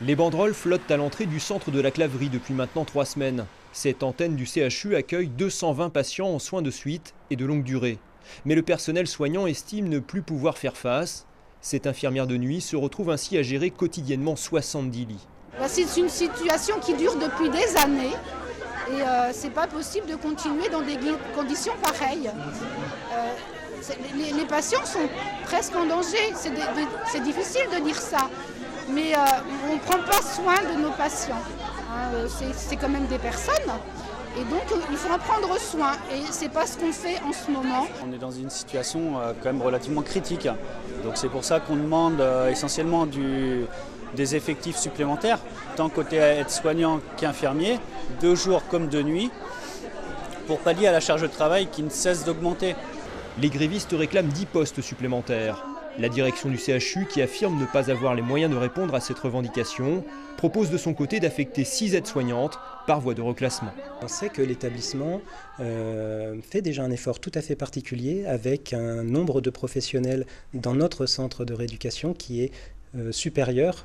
Les banderoles flottent à l'entrée du centre de la Claverie depuis maintenant 3 semaines. Cette antenne du CHU accueille 220 patients en soins de suite et de longue durée. Mais le personnel soignant estime ne plus pouvoir faire face. Cette infirmière de nuit se retrouve ainsi à gérer quotidiennement 70 lits. C'est une situation qui dure depuis des années et c'est pas possible de continuer dans des conditions pareilles. Les patients sont presque en danger, c'est difficile de dire ça, mais on ne prend pas soin de nos patients. C'est quand même des personnes et donc il faut en prendre soin et c'est pas ce qu'on fait en ce moment. On est dans une situation quand même relativement critique, donc c'est pour ça qu'on demande essentiellement des effectifs supplémentaires, tant côté aide-soignant qu'infirmier, de jour comme de nuit, pour pallier à la charge de travail qui ne cesse d'augmenter. Les grévistes réclament 10 postes supplémentaires. La direction du CHU, qui affirme ne pas avoir les moyens de répondre à cette revendication, propose de son côté d'affecter 6 aides-soignantes par voie de reclassement. On sait que l'établissement fait déjà un effort tout à fait particulier avec un nombre de professionnels dans notre centre de rééducation qui est supérieur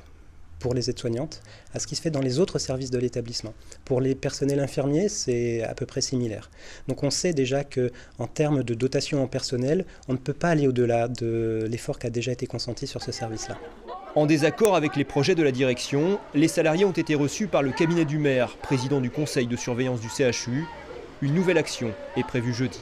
pour les aides-soignantes à ce qui se fait dans les autres services de l'établissement. Pour les personnels infirmiers, c'est à peu près similaire. Donc on sait déjà qu'en termes de dotation en personnel, on ne peut pas aller au-delà de l'effort qui a déjà été consenti sur ce service-là. En désaccord avec les projets de la direction, les salariés ont été reçus par le cabinet du maire, président du conseil de surveillance du CHU. Une nouvelle action est prévue jeudi.